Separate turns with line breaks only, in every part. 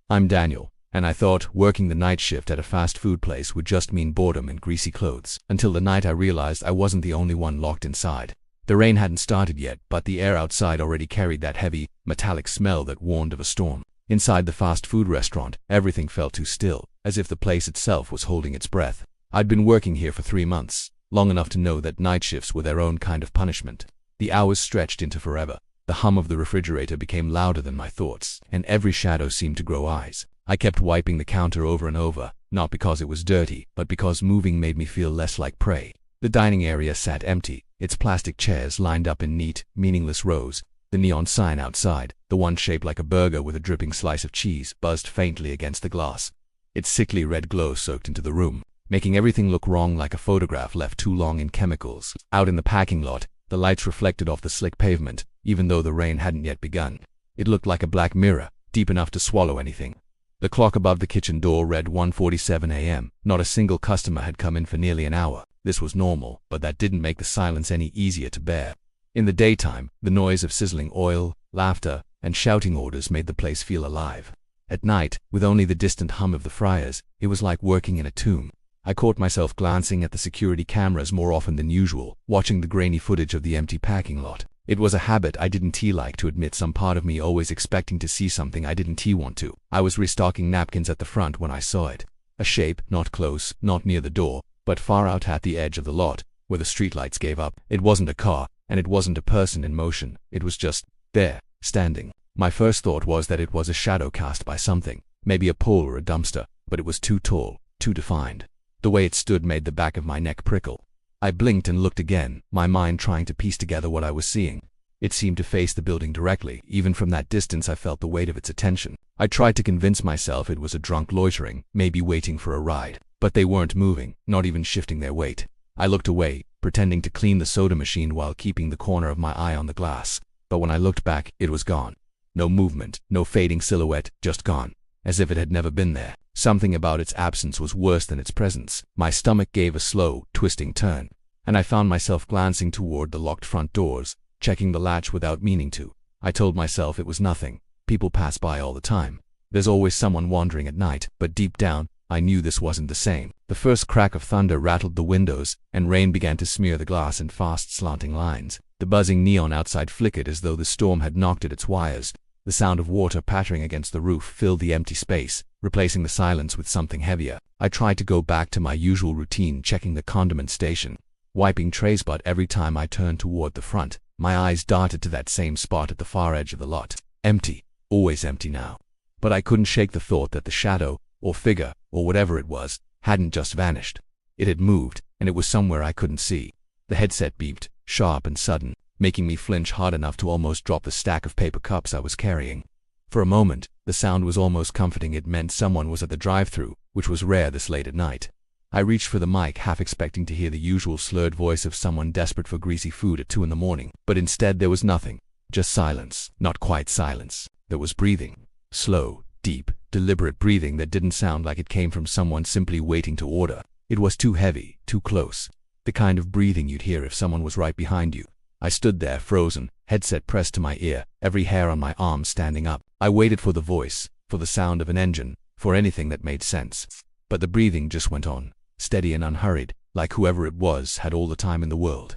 I'm Daniel, and I thought working the night shift at a fast food place would just mean boredom and greasy clothes, until the night I realized I wasn't the only one locked inside. The rain hadn't started yet, but the air outside already carried that heavy, metallic smell that warned of a storm. Inside the fast food restaurant, everything felt too still, as if the place itself was holding its breath. I'd been working here for 3 months, long enough to know that night shifts were their own kind of punishment. The hours stretched into forever. The hum of the refrigerator became louder than my thoughts, and every shadow seemed to grow eyes. I kept wiping the counter over and over, not because it was dirty, but because moving made me feel less like prey. The dining area sat empty, its plastic chairs lined up in neat, meaningless rows. The neon sign outside, the one shaped like a burger with a dripping slice of cheese, buzzed faintly against the glass. Its sickly red glow soaked into the room, making everything look wrong, like a photograph left too long in chemicals. Out in the parking lot, the lights reflected off the slick pavement, even though the rain hadn't yet begun. It looked like a black mirror, deep enough to swallow anything. The clock above the kitchen door read 1:47 a.m. Not a single customer had come in for nearly an hour. This was normal, but that didn't make the silence any easier to bear. In the daytime, the noise of sizzling oil, laughter, and shouting orders made the place feel alive. At night, with only the distant hum of the fryers, it was like working in a tomb. I caught myself glancing at the security cameras more often than usual, watching the grainy footage of the empty parking lot. It was a habit I didn't like to admit, some part of me always expecting to see something I didn't want to. I was restocking napkins at the front when I saw it. A shape, not close, not near the door, but far out at the edge of the lot, where the streetlights gave up. It wasn't a car, and it wasn't a person in motion. It was just there, standing. My first thought was that it was a shadow cast by something, maybe a pole or a dumpster, but it was too tall, too defined. The way it stood made the back of my neck prickle. I blinked and looked again, my mind trying to piece together what I was seeing. It seemed to face the building directly. Even from that distance I felt the weight of its attention. I tried to convince myself it was a drunk loitering, maybe waiting for a ride. But they weren't moving, not even shifting their weight. I looked away, pretending to clean the soda machine while keeping the corner of my eye on the glass. But when I looked back, it was gone. No movement, no fading silhouette, just gone. As if it had never been there. Something about its absence was worse than its presence. My stomach gave a slow, twisting turn, and I found myself glancing toward the locked front doors, checking the latch without meaning to. I told myself it was nothing. People pass by all the time. There's always someone wandering at night, but deep down, I knew this wasn't the same. The first crack of thunder rattled the windows, and rain began to smear the glass in fast, slanting lines. The buzzing neon outside flickered as though the storm had knocked at its wires. The sound of water pattering against the roof filled the empty space, replacing the silence with something heavier. I tried to go back to my usual routine, checking the condiment station, wiping trays, but every time I turned toward the front, my eyes darted to that same spot at the far edge of the lot. Empty. Always empty now. But I couldn't shake the thought that the shadow, or figure, or whatever it was, hadn't just vanished. It had moved, and it was somewhere I couldn't see. The headset beeped, sharp and sudden, making me flinch hard enough to almost drop the stack of paper cups I was carrying. For a moment, the sound was almost comforting. It meant someone was at the drive-thru, which was rare this late at night. I reached for the mic, half expecting to hear the usual slurred voice of someone desperate for greasy food at 2 in the morning. But instead there was nothing. Just silence. Not quite silence. There was breathing. Slow, deep, deliberate breathing that didn't sound like it came from someone simply waiting to order. It was too heavy, too close. The kind of breathing you'd hear if someone was right behind you. I stood there, frozen, headset pressed to my ear, every hair on my arm standing up. I waited for the voice, for the sound of an engine, for anything that made sense. But the breathing just went on, steady and unhurried, like whoever it was had all the time in the world.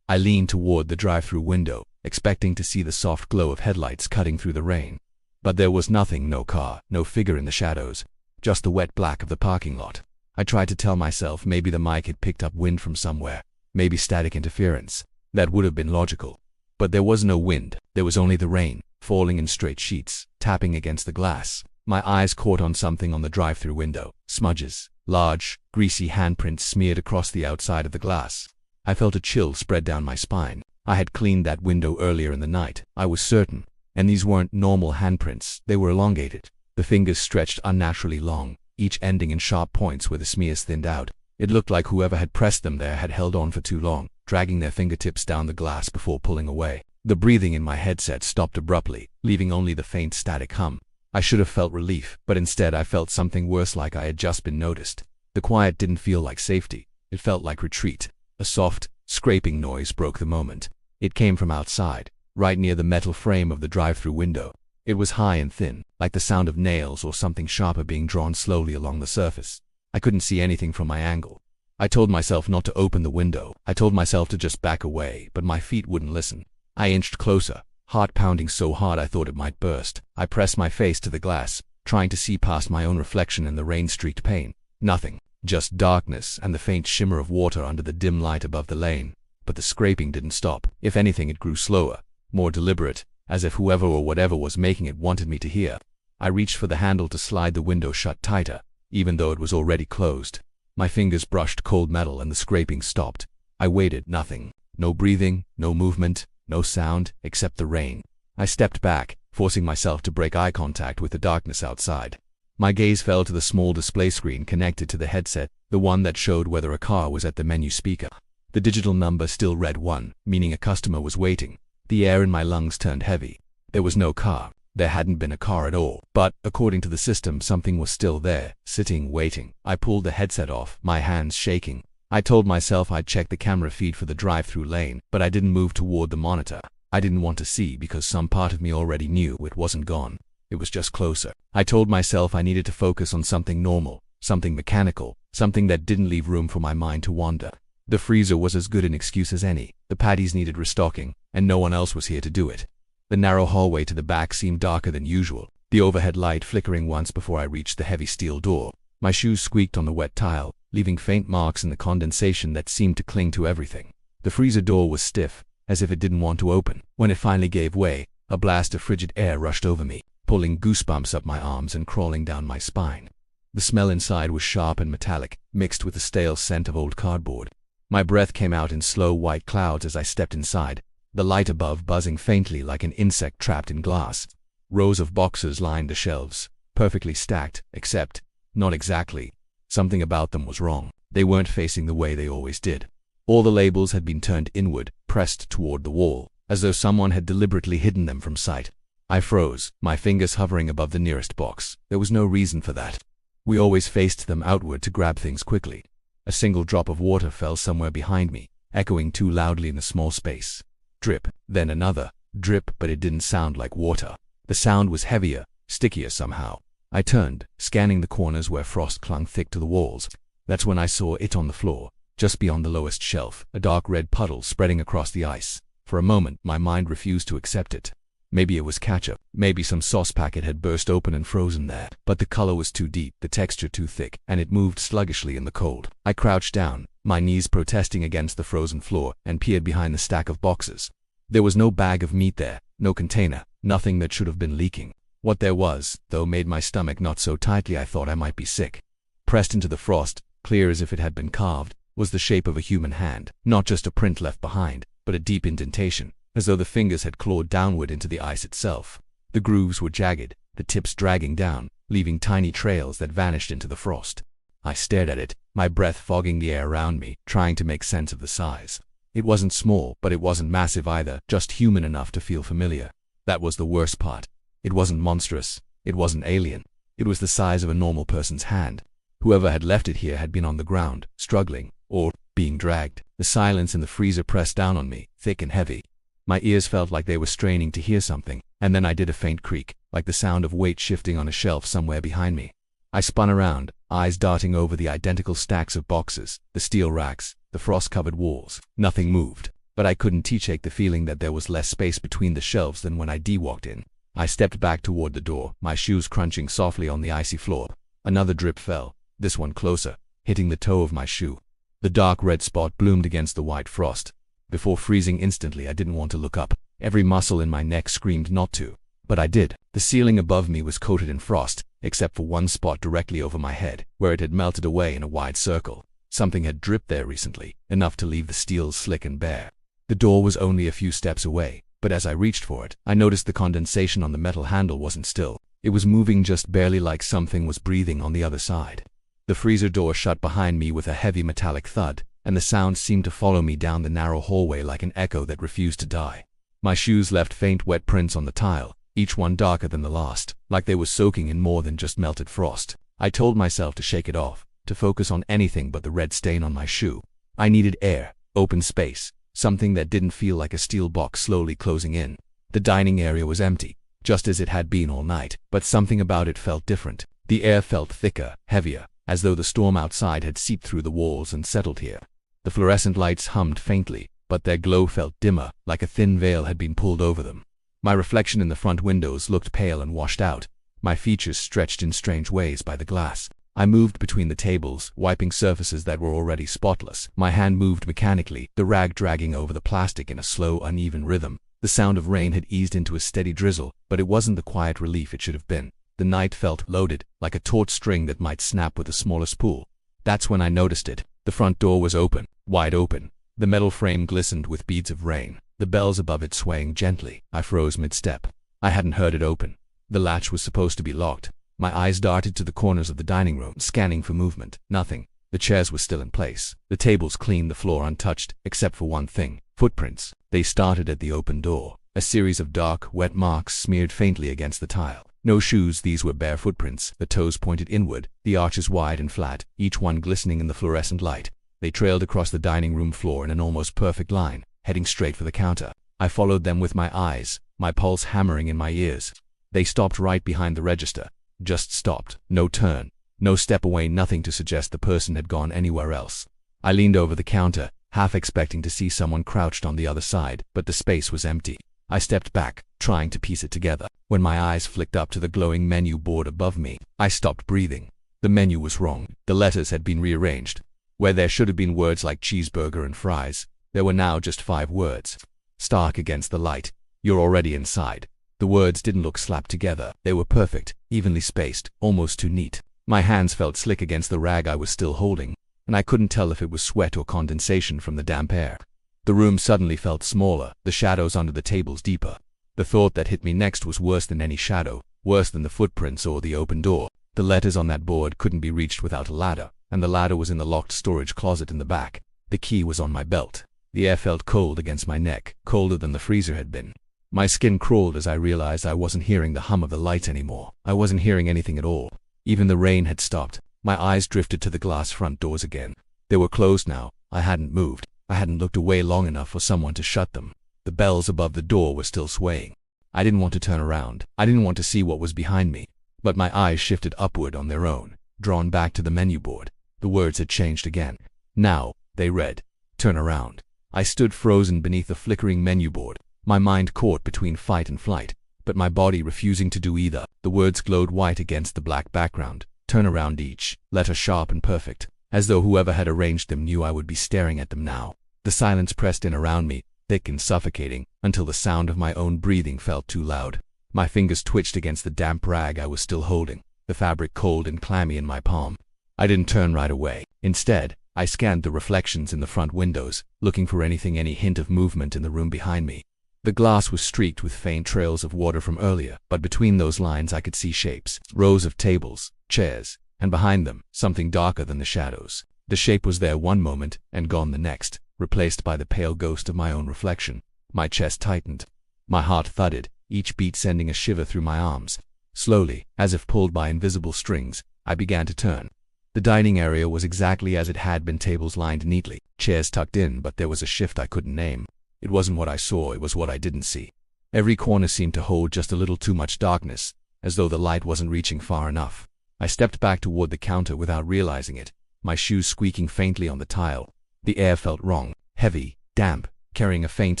I leaned toward the drive-thru window, expecting to see the soft glow of headlights cutting through the rain. But there was nothing, no car, no figure in the shadows, just the wet black of the parking lot. I tried to tell myself maybe the mic had picked up wind from somewhere, maybe static interference. That would have been logical. But there was no wind. There was only the rain, falling in straight sheets, tapping against the glass. My eyes caught on something on the drive-thru window. Smudges. Large, greasy handprints smeared across the outside of the glass. I felt a chill spread down my spine. I had cleaned that window earlier in the night, I was certain. And these weren't normal handprints. They were elongated. The fingers stretched unnaturally long, each ending in sharp points where the smears thinned out. It looked like whoever had pressed them there had held on for too long, dragging their fingertips down the glass before pulling away. The breathing in my headset stopped abruptly, leaving only the faint static hum. I should have felt relief, but instead I felt something worse, like I had just been noticed. The quiet didn't feel like safety. It felt like retreat. A soft, scraping noise broke the moment. It came from outside, right near the metal frame of the drive-thru window. It was high and thin, like the sound of nails or something sharper being drawn slowly along the surface. I couldn't see anything from my angle. I told myself not to open the window. I told myself to just back away, but my feet wouldn't listen. I inched closer, heart pounding so hard I thought it might burst. I pressed my face to the glass, trying to see past my own reflection in the rain-streaked pane. Nothing. Just darkness and the faint shimmer of water under the dim light above the lane. But the scraping didn't stop. If anything, it grew slower, more deliberate, as if whoever or whatever was making it wanted me to hear. I reached for the handle to slide the window shut tighter, even though it was already closed. My fingers brushed cold metal and the scraping stopped. I waited. Nothing. No breathing, no movement, no sound, except the rain. I stepped back, forcing myself to break eye contact with the darkness outside. My gaze fell to the small display screen connected to the headset, the one that showed whether a car was at the menu speaker. The digital number still read 1, meaning a customer was waiting. The air in my lungs turned heavy. There was no car. There hadn't been a car at all. But, according to the system, something was still there, sitting, waiting. I pulled the headset off, my hands shaking. I told myself I'd check the camera feed for the drive-thru lane, but I didn't move toward the monitor. I didn't want to see because some part of me already knew it wasn't gone. It was just closer. I told myself I needed to focus on something normal, something mechanical, something that didn't leave room for my mind to wander. The freezer was as good an excuse as any. The patties needed restocking, and no one else was here to do it. The narrow hallway to the back seemed darker than usual, the overhead light flickering once before I reached the heavy steel door. My shoes squeaked on the wet tile, leaving faint marks in the condensation that seemed to cling to everything. The freezer door was stiff, as if it didn't want to open. When it finally gave way, a blast of frigid air rushed over me, pulling goosebumps up my arms and crawling down my spine. The smell inside was sharp and metallic, mixed with the stale scent of old cardboard. My breath came out in slow white clouds as I stepped inside, the light above buzzing faintly like an insect trapped in glass. Rows of boxes lined the shelves, perfectly stacked, except, not exactly. Something about them was wrong. They weren't facing the way they always did. All the labels had been turned inward, pressed toward the wall, as though someone had deliberately hidden them from sight. I froze, my fingers hovering above the nearest box. There was no reason for that. We always faced them outward to grab things quickly. A single drop of water fell somewhere behind me, echoing too loudly in a small space. Drip, then another. Drip, but it didn't sound like water. The sound was heavier, stickier somehow. I turned, scanning the corners where frost clung thick to the walls. That's when I saw it on the floor, just beyond the lowest shelf, a dark red puddle spreading across the ice. For a moment, my mind refused to accept it. Maybe it was ketchup. Maybe some sauce packet had burst open and frozen there. But the color was too deep, the texture too thick, and it moved sluggishly in the cold. I crouched down, my knees protesting against the frozen floor, and peered behind the stack of boxes. There was no bag of meat there, no container, nothing that should have been leaking. What there was, though, made my stomach knot so tightly I thought I might be sick. Pressed into the frost, clear as if it had been carved, was the shape of a human hand. Not just a print left behind, but a deep indentation, as though the fingers had clawed downward into the ice itself. The grooves were jagged, the tips dragging down, leaving tiny trails that vanished into the frost. I stared at it, my breath fogging the air around me, trying to make sense of the size. It wasn't small, but it wasn't massive either, just human enough to feel familiar. That was the worst part. It wasn't monstrous. It wasn't alien. It was the size of a normal person's hand. Whoever had left it here had been on the ground, struggling, or being dragged. The silence in the freezer pressed down on me, thick and heavy. My ears felt like they were straining to hear something, and then I did a faint creak, like the sound of weight shifting on a shelf somewhere behind me. I spun around, eyes darting over the identical stacks of boxes, the steel racks, the frost-covered walls. Nothing moved, but I couldn't shake the feeling that there was less space between the shelves than when I walked in. I stepped back toward the door, my shoes crunching softly on the icy floor. Another drip fell, this one closer, hitting the toe of my shoe. The dark red spot bloomed against the white frost. Before freezing instantly, I didn't want to look up. Every muscle in my neck screamed not to. But I did. The ceiling above me was coated in frost, except for one spot directly over my head, where it had melted away in a wide circle. Something had dripped there recently, enough to leave the steel slick and bare. The door was only a few steps away, but as I reached for it, I noticed the condensation on the metal handle wasn't still. It was moving just barely, like something was breathing on the other side. The freezer door shut behind me with a heavy metallic thud, and the sound seemed to follow me down the narrow hallway like an echo that refused to die. My shoes left faint wet prints on the tile, each one darker than the last, like they were soaking in more than just melted frost. I told myself to shake it off, to focus on anything but the red stain on my shoe. I needed air, open space, something that didn't feel like a steel box slowly closing in. The dining area was empty. just as it had been all night, but something about it felt different. The air felt thicker, heavier, as though the storm outside had seeped through the walls and settled here. The fluorescent lights hummed faintly, but their glow felt dimmer, like a thin veil had been pulled over them. My reflection in the front windows looked pale and washed out, my features stretched in strange ways by the glass. I moved between the tables, wiping surfaces that were already spotless. My hand moved mechanically, the rag dragging over the plastic in a slow, uneven rhythm. The sound of rain had eased into a steady drizzle, but it wasn't the quiet relief it should have been. The night felt loaded, like a taut string that might snap with the smallest pull. That's when I noticed it. The front door was open, wide open. The metal frame glistened with beads of rain, the bells above it swaying gently. I froze mid-step. I hadn't heard it open. The latch was supposed to be locked. My eyes darted to the corners of the dining room, scanning for movement. Nothing. The chairs were still in place. The tables cleaned, the floor untouched, except for one thing: footprints. They started at the open door, a series of dark, wet marks smeared faintly against the tile. No shoes, these were bare footprints. The toes pointed inward, the arches wide and flat, each one glistening in the fluorescent light. They trailed across the dining room floor in an almost perfect line, heading straight for the counter. I followed them with my eyes, my pulse hammering in my ears. They stopped right behind the register. Just stopped. No turn. No step away, nothing to suggest the person had gone anywhere else. I leaned over the counter, half expecting to see someone crouched on the other side, but the space was empty. I stepped back, trying to piece it together. When my eyes flicked up to the glowing menu board above me, I stopped breathing. The menu was wrong. The letters had been rearranged. Where there should have been words like cheeseburger and fries, there were now just 5 words. Stark against the light. You're already inside. The words didn't look slapped together. They were perfect, evenly spaced, almost too neat. My hands felt slick against the rag I was still holding, and I couldn't tell if it was sweat or condensation from the damp air. The room suddenly felt smaller, the shadows under the tables deeper. The thought that hit me next was worse than any shadow, worse than the footprints or the open door. The letters on that board couldn't be reached without a ladder, and the ladder was in the locked storage closet in the back. The key was on my belt. The air felt cold against my neck, colder than the freezer had been. My skin crawled as I realized I wasn't hearing the hum of the lights anymore. I wasn't hearing anything at all. Even the rain had stopped. My eyes drifted to the glass front doors again. They were closed now. I hadn't moved. I hadn't looked away long enough for someone to shut them. The bells above the door were still swaying. I didn't want to turn around. I didn't want to see what was behind me. But my eyes shifted upward on their own, drawn back to the menu board. The words had changed again. Now, they read, "Turn around." I stood frozen beneath the flickering menu board, my mind caught between fight and flight, but my body refusing to do either. The words glowed white against the black background. Turn around, each letter sharp and perfect, as though whoever had arranged them knew I would be staring at them now. The silence pressed in around me, thick and suffocating, until the sound of my own breathing felt too loud. My fingers twitched against the damp rag I was still holding, the fabric cold and clammy in my palm. I didn't turn right away. Instead, I scanned the reflections in the front windows, looking for any hint of movement in the room behind me. The glass was streaked with faint trails of water from earlier, but between those lines I could see shapes, rows of tables, chairs, and behind them, something darker than the shadows. The shape was there one moment, and gone the next, replaced by the pale ghost of my own reflection. My chest tightened. My heart thudded, each beat sending a shiver through my arms. Slowly, as if pulled by invisible strings, I began to turn. The dining area was exactly as it had been, tables lined neatly, chairs tucked in, but there was a shift I couldn't name. It wasn't what I saw, it was what I didn't see. Every corner seemed to hold just a little too much darkness, as though the light wasn't reaching far enough. I stepped back toward the counter without realizing it, my shoes squeaking faintly on the tile. The air felt wrong, heavy, damp, carrying a faint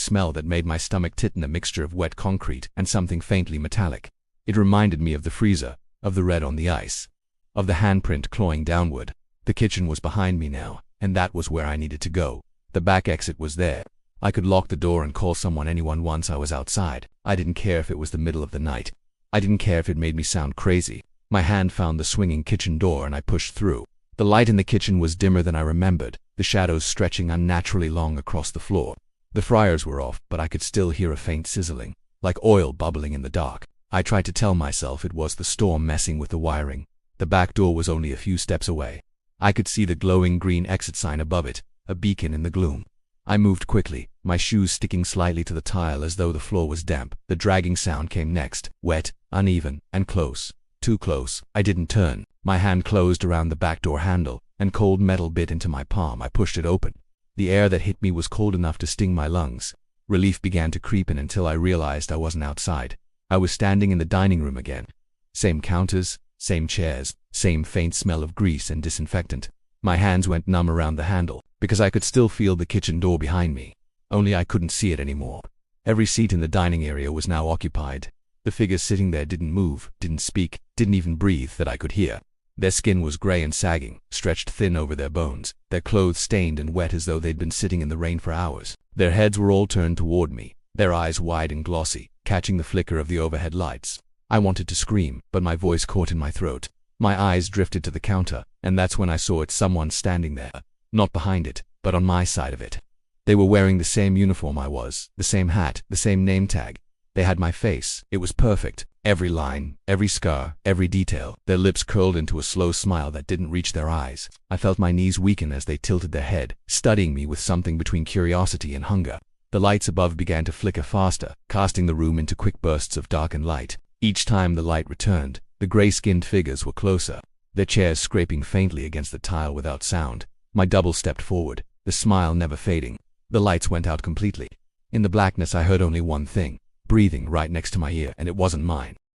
smell that made my stomach tighten, a mixture of wet concrete and something faintly metallic. It reminded me of the freezer, of the red on the ice, of the handprint clawing downward. The kitchen was behind me now, and that was where I needed to go. The back exit was there. I could lock the door and call anyone once I was outside. I didn't care if it was the middle of the night. I didn't care if it made me sound crazy. My hand found the swinging kitchen door and I pushed through. The light in the kitchen was dimmer than I remembered, the shadows stretching unnaturally long across the floor. The fryers were off, but I could still hear a faint sizzling, like oil bubbling in the dark. I tried to tell myself it was the storm messing with the wiring. The back door was only a few steps away. I could see the glowing green exit sign above it, a beacon in the gloom. I moved quickly, my shoes sticking slightly to the tile as though the floor was damp. The dragging sound came next, wet, uneven, and close. Too close. I didn't turn. My hand closed around the back door handle, and cold metal bit into my palm. I pushed it open. The air that hit me was cold enough to sting my lungs. Relief began to creep in until I realized I wasn't outside. I was standing in the dining room again. Same counters, same chairs, same faint smell of grease and disinfectant. My hands went numb around the handle, because I could still feel the kitchen door behind me. Only I couldn't see it anymore. Every seat in the dining area was now occupied. The figures sitting there didn't move, didn't speak, didn't even breathe that I could hear. Their skin was gray and sagging, stretched thin over their bones, their clothes stained and wet as though they'd been sitting in the rain for hours. Their heads were all turned toward me, their eyes wide and glossy, catching the flicker of the overhead lights. I wanted to scream, but my voice caught in my throat. My eyes drifted to the counter, and that's when I saw it's someone standing there. Not behind it, but on my side of it. They were wearing the same uniform I was, the same hat, the same name tag. They had my face. It was perfect. Every line, every scar, every detail. Their lips curled into a slow smile that didn't reach their eyes. I felt my knees weaken as they tilted their head, studying me with something between curiosity and hunger. The lights above began to flicker faster, casting the room into quick bursts of darkened light. Each time the light returned, the gray-skinned figures were closer, their chairs scraping faintly against the tile without sound. My double stepped forward, the smile never fading. The lights went out completely. In the blackness I heard only one thing, breathing right next to my ear, and it wasn't mine.